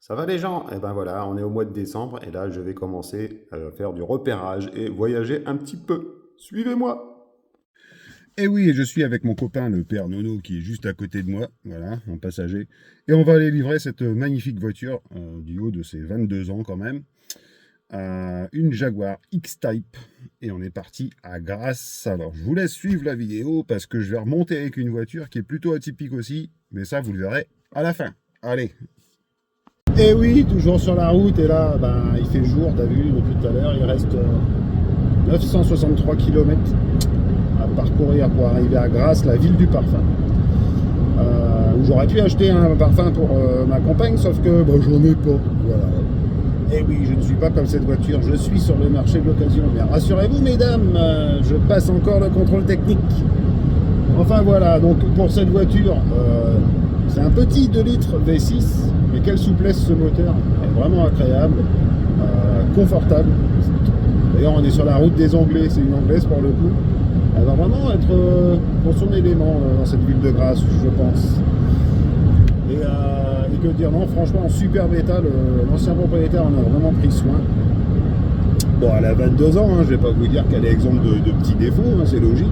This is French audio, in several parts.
Ça va les gens? Et ben voilà, on est au mois de décembre et là je vais commencer à faire du repérage et voyager un petit peu. Suivez-moi! Et oui, et je suis avec mon copain, le père Nono, qui est juste à côté de moi, voilà, en passager. Et on va aller livrer cette magnifique voiture, du haut de ses 22 ans quand même, une Jaguar X-Type. Et on est parti à Grasse. Alors, je vous laisse suivre la vidéo parce que je vais remonter avec une voiture qui est plutôt atypique aussi, mais ça, vous le verrez à la fin. Allez! Et oui, toujours sur la route, et là, ben, il fait jour, t'as vu, depuis tout à l'heure, il reste 963 km à parcourir pour arriver à Grasse, la ville du parfum. Où j'aurais pu acheter un parfum pour ma compagne, sauf que bon, j'en ai pas. Voilà. Et oui, je ne suis pas comme cette voiture, je suis sur le marché de l'occasion. Mais rassurez-vous, mesdames, je passe encore le contrôle technique. Enfin voilà, donc pour cette voiture, c'est un petit 2 litres V6, mais quelle souplesse ce moteur, vraiment agréable, confortable. D'ailleurs, on est sur la route des Anglais, c'est une anglaise pour le coup. Elle va vraiment être pour son élément dans cette ville de Grasse, je pense. Et que dire, non, franchement, en superbe état, l'ancien propriétaire en a vraiment pris soin. Bon, elle a 22 ans, hein, je vais pas vous dire qu'elle est exempte de petits défauts, hein, c'est logique.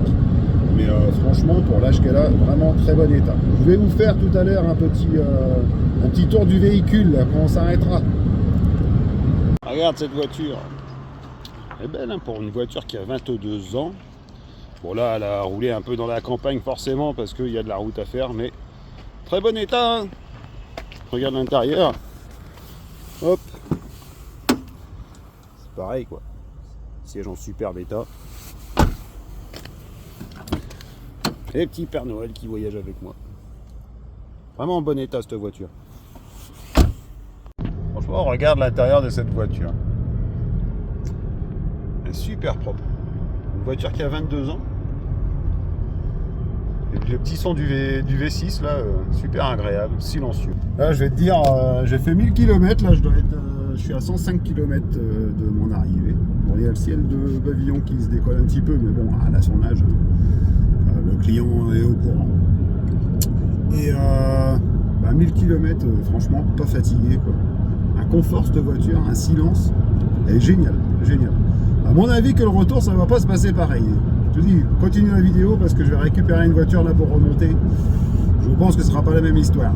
Mais franchement, pour l'âge qu'elle a, vraiment très bon état. Je vais vous faire tout à l'heure un petit tour du véhicule, là, quand on s'arrêtera. Regarde cette voiture. Elle est belle hein, pour une voiture qui a 22 ans. Bon là, elle a roulé un peu dans la campagne forcément parce qu'il y a de la route à faire, mais très bon état. Hein. Regarde l'intérieur. Hop. C'est pareil quoi. Siège en superbe état. Et petit Père Noël qui voyage avec moi. Vraiment en bon état cette voiture. Franchement, regarde l'intérieur de cette voiture. Elle est super propre. Une voiture qui a 22 ans. Et le petit son du V6 là, super agréable, silencieux. Là je vais te dire, j'ai fait 1000 km, là je suis à 105 km de mon arrivée. Bon, il y a le ciel de pavillon qui se décolle un petit peu, mais bon, elle a son âge. Le client est au courant. Et 1000 km, franchement, pas fatigué quoi. Un confort cette voiture, un silence, elle est géniale, géniale. À mon avis que le retour ça va pas se passer pareil. Je te dis, continue la vidéo parce que je vais récupérer une voiture là pour remonter. Je pense que ce sera pas la même histoire.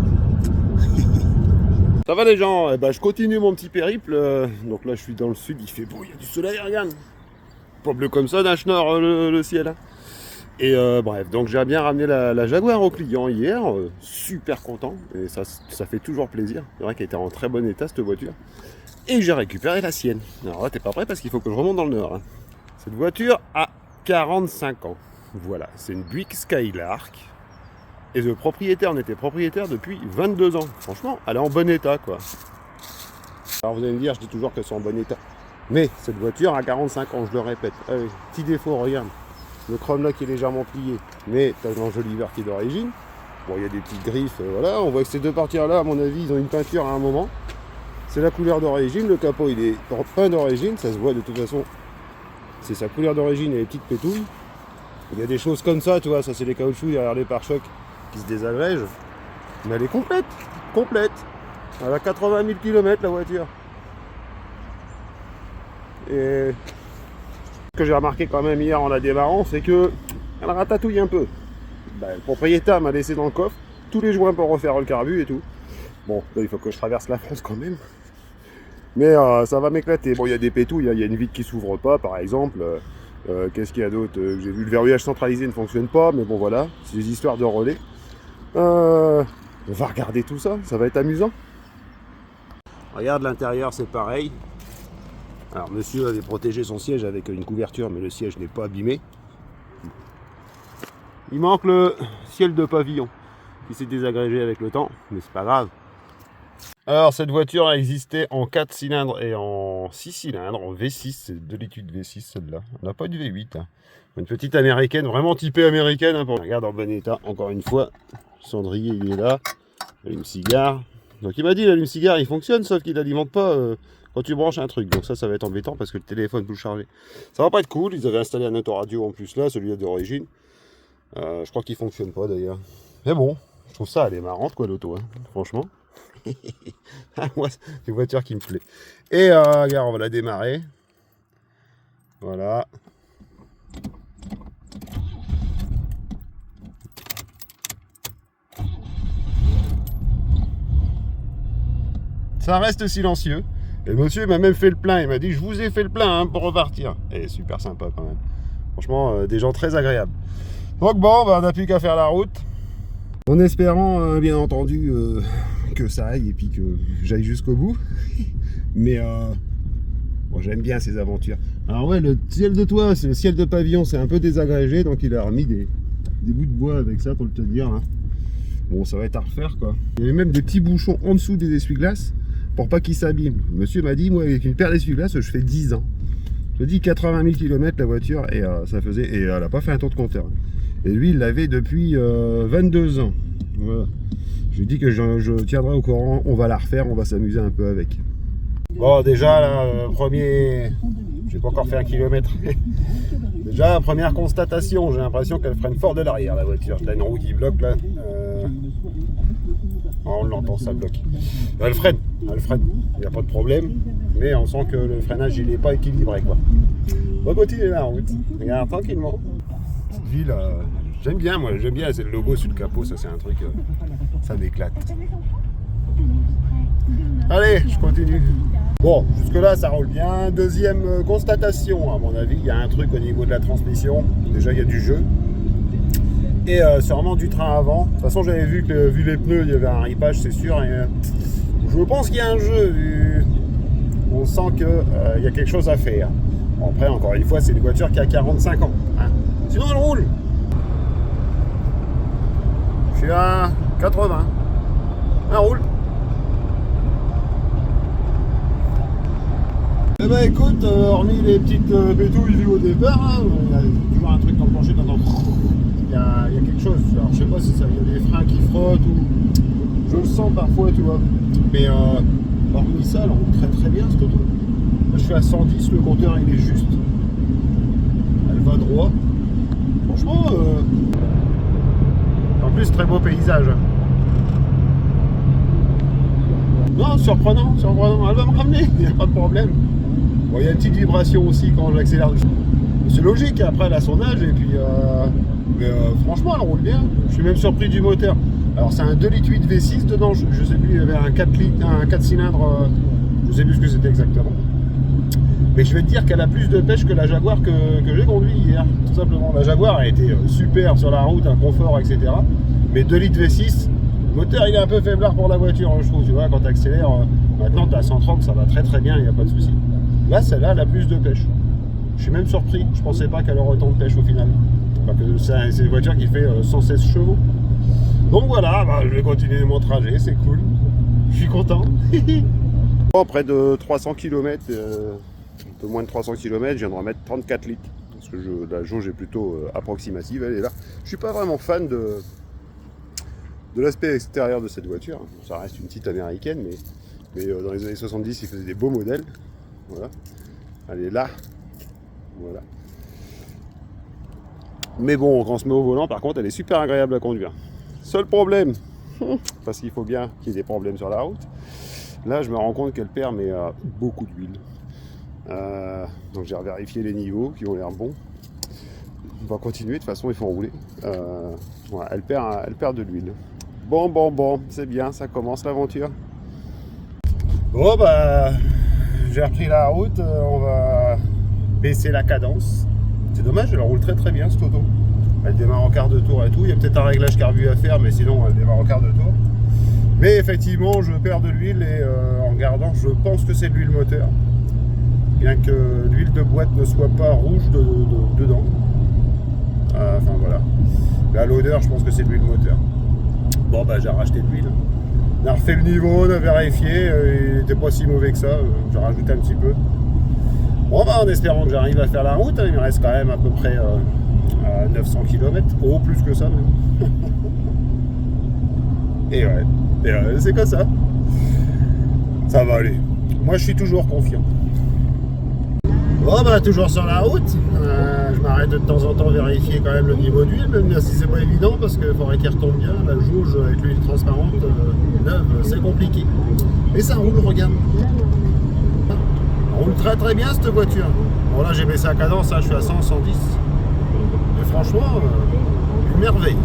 Ça va les gens, eh ben, je continue mon petit périple. Donc là je suis dans le sud, il fait beau, il y a du soleil, regarde. Pas bleu comme ça, d'un schnorr le ciel. Hein. Et bref, donc j'ai bien ramené la Jaguar au client hier, super content, et ça fait toujours plaisir. C'est vrai qu'elle était en très bon état cette voiture. Et j'ai récupéré la sienne. Alors là t'es pas prêt parce qu'il faut que je remonte dans le nord. Hein. Cette voiture a 45 ans. Voilà, c'est une Buick Skylark. Et le propriétaire en était propriétaire depuis 22 ans. Franchement, elle est en bon état quoi. Alors vous allez me dire, je dis toujours qu'elle sont en bon état. Mais cette voiture a 45 ans, je le répète. Allez, petit défaut, regarde. Le chrome là qui est légèrement plié, mais t'as l'enjoliveur qui est d'origine. Bon, il y a des petites griffes, voilà. On voit que ces deux parties là, à mon avis, ils ont une peinture à un moment. C'est la couleur d'origine, le capot il est peint d'origine, ça se voit de toute façon. C'est sa couleur d'origine et les petites pétouilles. Il y a des choses comme ça, tu vois, ça c'est les caoutchoucs derrière les pare-chocs qui se désagrègent. Mais elle est complète, complète. Elle a 80 000 km la voiture. Et ce que j'ai remarqué quand même hier en la démarrant, c'est que elle ratatouille un peu. Le propriétaire m'a laissé dans le coffre tous les joints pour refaire le carbu et tout. Bon, là, il faut que je traverse la France quand même. Mais ça va m'éclater. Bon, il y a des pétouilles, il y a une vitre qui s'ouvre pas par exemple. Qu'est-ce qu'il y a d'autre? J'ai vu le verrouillage centralisé ne fonctionne pas, mais bon voilà, c'est des histoires de relais. On va regarder tout ça, ça va être amusant. Regarde l'intérieur, c'est pareil. Alors monsieur avait protégé son siège avec une couverture, mais le siège n'est pas abîmé. Il manque le ciel de pavillon qui s'est désagrégé avec le temps, mais c'est pas grave. Alors cette voiture a existé en 4 cylindres et en 6 cylindres, en V6, c'est de l'étude V6 celle-là. On n'a pas du V8. Hein. Une petite américaine, vraiment typée américaine. Hein, regarde en bon état, encore une fois. Le cendrier il est là, l'allume-cigare. Donc il m'a dit l'allume-cigare il fonctionne, sauf qu'il n'alimente pas quand tu branches un truc. Donc ça va être embêtant parce que le téléphone peut le charger. Ça va pas être cool, ils avaient installé un autoradio en plus là, celui-là d'origine. Je crois qu'il fonctionne pas d'ailleurs. Mais bon, je trouve ça elle est marrante quoi l'auto, hein, franchement. Moi, c'est une voiture qui me plaît. Et regarde, on va la démarrer. Voilà. Ça reste silencieux. Et le monsieur m'a même fait le plein. Il m'a dit, je vous ai fait le plein hein, pour repartir. Et super sympa quand même. Franchement, des gens très agréables. Donc bon, bah, on n'a plus qu'à faire la route. En espérant, bien entendu, que ça aille et puis que j'aille jusqu'au bout. Mais bon, j'aime bien ces aventures. Alors ouais, le ciel de toit, c'est le ciel de pavillon, c'est un peu désagrégé. Donc il a remis des bouts de bois avec ça pour le te dire. Hein. Bon, ça va être à refaire quoi. Il y avait même des petits bouchons en dessous des essuie-glaces pour pas qu'ils s'abîment. Le monsieur m'a dit, moi avec une paire d'essuie-glaces, je fais 10 ans. Je dis 80 000 km la voiture et ça faisait. Et elle n'a pas fait un tour de compteur. Et lui, il l'avait depuis 22 ans. Voilà. Je lui ai dit que je tiendrai au courant, on va la refaire, on va s'amuser un peu avec. Bon, déjà, là, premier. J'ai pas encore fait 1 kilomètre. Déjà, première constatation, j'ai l'impression qu'elle freine fort de l'arrière la voiture. T'as une roue qui bloque là. On l'entend, ça bloque. Elle freine, il n'y a pas de problème. Mais on sent que le freinage il n'est pas équilibré quoi. On va continuer la route. Regarde tranquillement. Cette ville, j'aime bien moi, j'aime bien, c'est le logo sur le capot, ça c'est un truc, ça m'éclate. Allez, je continue. Bon, jusque là ça roule bien. Deuxième constatation, à mon avis, il y a un truc au niveau de la transmission. Déjà il y a du jeu. Et sûrement du train avant. De toute façon j'avais vu que vu les pneus, il y avait un ripage, c'est sûr. Et, je pense qu'il y a un jeu. On sent qu'il y a quelque chose à faire. Bon, après, encore une fois, c'est une voiture qui a 45 ans. Hein. Sinon, elle roule. Je suis à 80. Elle roule. Eh ben écoute, hormis les petites pétouilles vues au départ, hein, il y a toujours un truc enclenché dans il y a quelque chose. Alors, je sais pas si ça, il y a des freins qui frottent ou... Je le sens parfois, tu vois. Mais hormis ça, elle roule très très bien cette auto. Moi, je suis à 110, le compteur il est juste. Elle va droit. Franchement, en plus très beau paysage. Non, surprenant. Elle va me ramener, il n'y a pas de problème. Bon, il y a une petite vibration aussi quand j'accélère. C'est logique, après elle a son âge et puis mais, franchement elle roule bien. Je suis même surpris du moteur. Alors c'est un 2,8 litres V6 dedans, je sais plus, il y avait un 4 cylindres, je sais plus ce que c'était exactement. Mais je vais te dire qu'elle a plus de pêche que la Jaguar que j'ai conduit hier, tout simplement. La Jaguar a été super sur la route, un confort, etc. Mais 2 litres V6, le moteur il est un peu faiblard pour la voiture, je trouve, tu vois, quand tu accélères, maintenant tu as 130, ça va très très bien, il n'y a pas de souci. Là, celle-là, elle a plus de pêche. Je suis même surpris, je pensais pas qu'elle aurait autant de pêche au final. Parce que c'est une voiture qui fait 116 chevaux. Donc voilà, bah, je vais continuer mon trajet, c'est cool. Je suis content. Bon, près de 300 km, un peu moins de 300 km, je viens de remettre 34 litres. Parce que la jauge est plutôt approximative, elle est là. Je suis pas vraiment fan de l'aspect extérieur de cette voiture. Ça reste une petite américaine, mais dans les années 70, ils faisaient des beaux modèles. Voilà. Elle est là. Voilà. Mais bon, quand on se met au volant, par contre, elle est super agréable à conduire. Seul problème, parce qu'il faut bien qu'il y ait des problèmes sur la route, là je me rends compte qu'elle perd mais beaucoup d'huile. Donc j'ai revérifié les niveaux qui ont l'air bons. On va continuer, de toute façon il faut rouler. Voilà, elle perd de l'huile. Bon, c'est bien, ça commence l'aventure. Bon bah, j'ai repris la route, on va baisser la cadence. C'est dommage, elle roule très très bien cette auto. Elle démarre en quart de tour et tout. Il y a peut-être un réglage carbu à faire, mais sinon elle démarre en quart de tour. Mais effectivement, je perds de l'huile et en regardant, je pense que c'est de l'huile moteur. Bien que l'huile de boîte ne soit pas rouge dedans. Enfin voilà. Là, l'odeur, je pense que c'est de l'huile moteur. Bon, bah j'ai racheté de l'huile. On a refait le niveau, on a vérifié. Il n'était pas si mauvais que ça. J'ai rajouté un petit peu. Bon, bah en espérant que j'arrive à faire la route, il me reste quand même à peu près 900 km. Oh, plus que ça même. Et ouais, c'est comme ça. Ça va aller. Moi, je suis toujours confiant. Bon, bah, toujours sur la route. Je m'arrête de temps en temps vérifier quand même le niveau d'huile, même si c'est pas évident, parce qu'il faudrait qu'il retombe bien. La jauge avec l'huile transparente neuve, c'est compliqué. Et ça roule, regarde. On roule très très bien cette voiture. Bon là j'ai baissé la cadence, hein, je suis à 100, 110. Mais franchement, une merveille.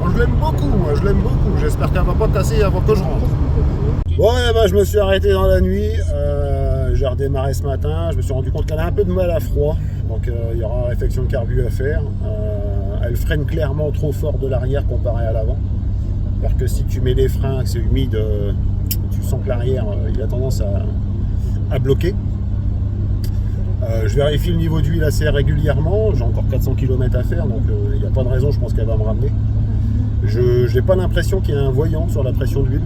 Moi, je l'aime beaucoup, J'espère qu'elle va pas casser avant que je rentre. Bon, eh ben, je me suis arrêté dans la nuit. J'ai redémarré ce matin. Je me suis rendu compte qu'elle a un peu de mal à froid. Donc il y aura réflexion de carbu à faire. Elle freine clairement trop fort de l'arrière comparé à l'avant. Alors que si tu mets les freins, que c'est humide, tu sens que l'arrière il a tendance à bloquer. Je vérifie le niveau d'huile assez régulièrement. J'ai encore 400 km à faire, donc il n'y a pas de raison, je pense qu'elle va me ramener. Je n'ai pas l'impression qu'il y a un voyant sur la pression d'huile.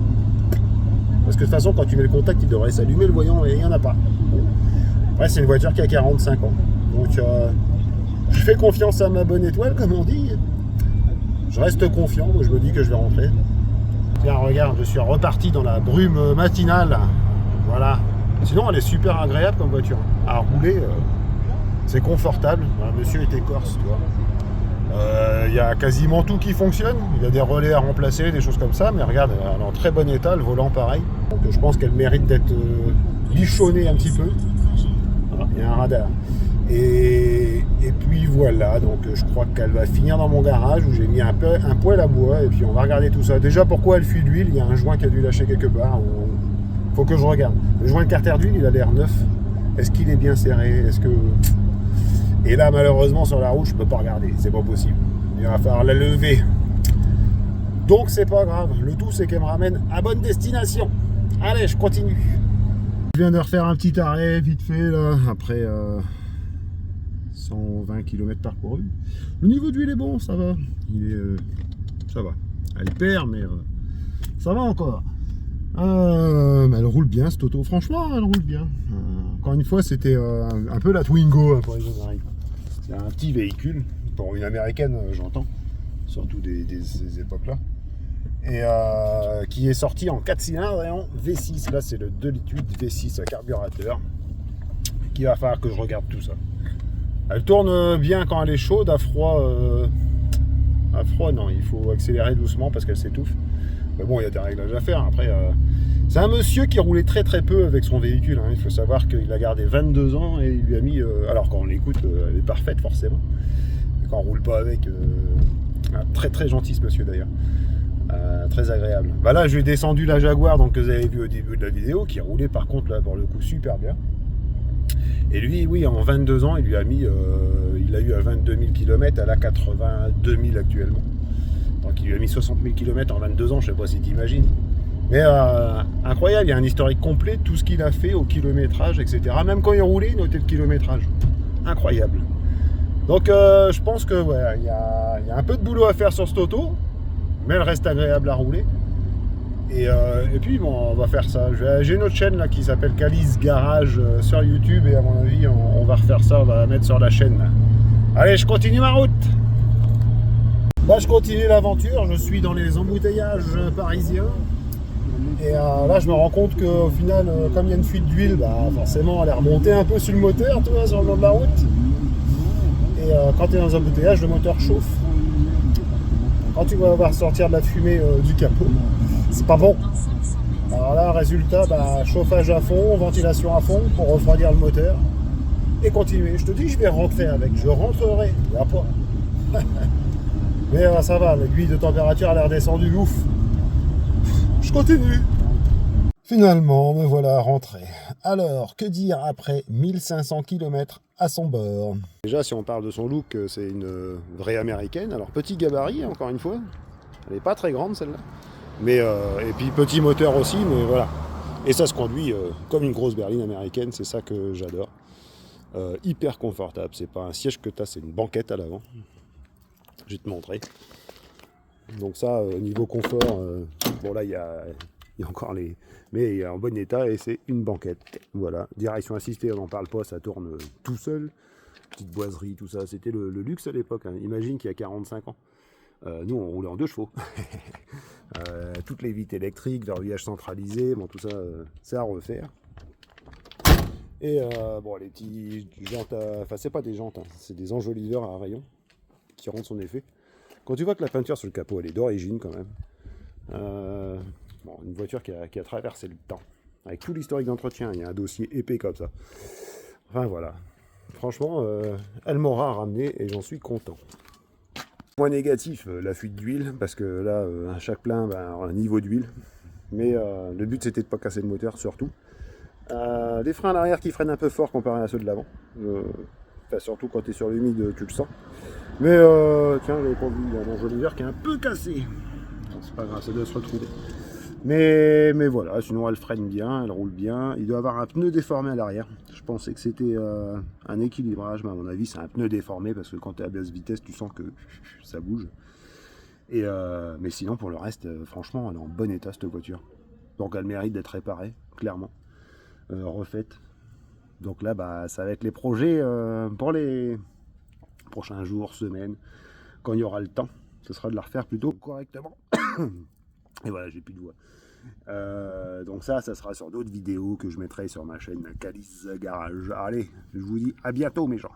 Parce que de toute façon, quand tu mets le contact, il devrait s'allumer le voyant et il n'y en a pas. Ouais, c'est une voiture qui a 45 ans. Donc, je fais confiance à ma bonne étoile, comme on dit. Je reste confiant, moi je me dis que je vais rentrer. Tiens, regarde, je suis reparti dans la brume matinale. Voilà. Sinon, elle est super agréable comme voiture. À rouler, c'est confortable. Monsieur est écorce, tu vois. Il y a quasiment tout qui fonctionne. Il y a des relais à remplacer, des choses comme ça. Mais regarde, elle est en très bon état, le volant pareil. Donc je pense qu'elle mérite d'être bichonnée un petit peu. Voilà, il y a un radar. Et puis voilà, donc je crois qu'elle va finir dans mon garage où j'ai mis un poêle à bois. Et puis on va regarder tout ça. Déjà, pourquoi elle fuit d'huile? Il y a un joint qui a dû lâcher quelque part. Faut que je regarde. Le joint de carter d'huile, il a l'air neuf. Est-ce qu'il est bien serré? Est-ce que... Et là, malheureusement, sur la route, je peux pas regarder. C'est pas possible. Il va falloir la lever. Donc, c'est pas grave. Le tout, c'est qu'elle me ramène à bonne destination. Allez, je continue. Je viens de refaire un petit arrêt, vite fait, là, après 120 km parcourus. Le niveau d'huile est bon, ça va. Ça va. Elle perd, mais ça va encore. Elle roule bien, cette auto. Franchement, elle roule bien. Encore une fois, c'était un peu la Twingo pour les Américains. C'est un petit véhicule, pour une américaine, j'entends, surtout ces époques-là. Et qui est sorti en 4 cylindres et en V6. Là, c'est le 2,8 litres V6 carburateur. Qu'il va falloir que je regarde tout ça. Elle tourne bien quand elle est chaude, à froid, non, il faut accélérer doucement parce qu'elle s'étouffe. Mais bon, il y a des réglages à faire. Après, c'est un monsieur qui roulait très très peu avec son véhicule. Hein. Il faut savoir qu'il a gardé 22 ans et il lui a mis... alors quand on l'écoute, elle est parfaite forcément. Et quand on roule pas avec... très très gentil ce monsieur d'ailleurs. Très agréable. Bah là, je lui ai descendu la Jaguar donc, que vous avez vu au début de la vidéo, qui roulait par contre là pour le coup super bien. Et lui, oui, en 22 ans, il lui a mis... il a eu à 22 000 km, elle a 82 000 actuellement. Donc il lui a mis 60 000 km en 22 ans, je sais pas si tu imagines. Mais incroyable, il y a un historique complet, tout ce qu'il a fait au kilométrage, etc. Même quand il roulait, il notait le kilométrage. Incroyable. Donc je pense que ouais, il y a un peu de boulot à faire sur cette auto, mais elle reste agréable à rouler. Et puis bon, on va faire ça. J'ai une autre chaîne là qui s'appelle Calice Garage sur YouTube et à mon avis on va refaire ça, on va la mettre sur la chaîne. Là. Allez, je continue ma route. Là, je continue l'aventure, je suis dans les embouteillages parisiens. Et là, je me rends compte qu'au final, comme il y a une fuite d'huile, bah, forcément, elle est remontée un peu sur le moteur, tu vois, sur le long de la route. Et quand tu es dans un embouteillage, le moteur chauffe. Quand tu vas voir sortir de la fumée du capot, c'est pas bon. Alors là, résultat, bah, chauffage à fond, ventilation à fond pour refroidir le moteur. Et continuer. Je te dis, je vais rentrer avec. Je rentrerai. Il n'y a pas. Mais ça va, l'aiguille de température a l'air descendue, ouf. Je continue. Finalement, me voilà rentré. Alors, que dire après 1500 km à son bord? Déjà, si on parle de son look, c'est une vraie américaine. Alors, petit gabarit, encore une fois. Elle n'est pas très grande, celle-là. Mais, et puis, petit moteur aussi, mais voilà. Et ça se conduit comme une grosse berline américaine, c'est ça que j'adore. Hyper confortable, c'est pas un siège que tu as, c'est une banquette à l'avant. Je vais te montrer. Donc ça, niveau confort, bon là il y a encore les... Mais il est en bon état et c'est une banquette. Voilà, direction assistée, on n'en parle pas, ça tourne tout seul. Petite boiserie, tout ça, c'était le luxe à l'époque. Hein. Imagine qu'il y a 45 ans. Nous on roulait en 2 chevaux. Toutes les vitres électriques, verrouillage centralisé, bon tout ça, c'est à refaire. Et bon les petits jantes, enfin c'est pas des jantes, hein, c'est des enjoliveurs à rayons qui rendent son effet. Quand tu vois que la peinture sur le capot elle est d'origine quand même, bon, une voiture qui a traversé le temps, avec tout l'historique d'entretien. Il y a un dossier épais comme ça. Enfin voilà. Franchement, elle m'aura ramené et j'en suis content. Point négatif, la fuite d'huile, parce que là, à chaque plein, un niveau d'huile. Mais le but, c'était de ne pas casser le moteur, surtout. Les freins à l'arrière qui freinent un peu fort comparé à ceux de l'avant. Enfin, surtout quand tu es sur l'humide, tu le sens. Mais tiens, j'avais pas vu, il y a un enjoliveur qui est un peu cassé. Bon, c'est pas grave, ça doit se retrouver. Mais voilà, sinon elle freine bien, elle roule bien. Il doit avoir un pneu déformé à l'arrière. Je pensais que c'était un équilibrage, mais à mon avis c'est un pneu déformé parce que quand tu es à basse vitesse, tu sens que ça bouge. Et mais sinon pour le reste, franchement, elle est en bon état cette voiture. Donc elle mérite d'être réparée, clairement. Refaite. Donc là, ça va être les projets pour les prochains jours, semaines, quand il y aura le temps. Ce sera de la refaire plutôt correctement. Et voilà, j'ai plus de voix. Donc ça sera sur d'autres vidéos que je mettrai sur ma chaîne Calice Garage. Allez, je vous dis à bientôt mes gens.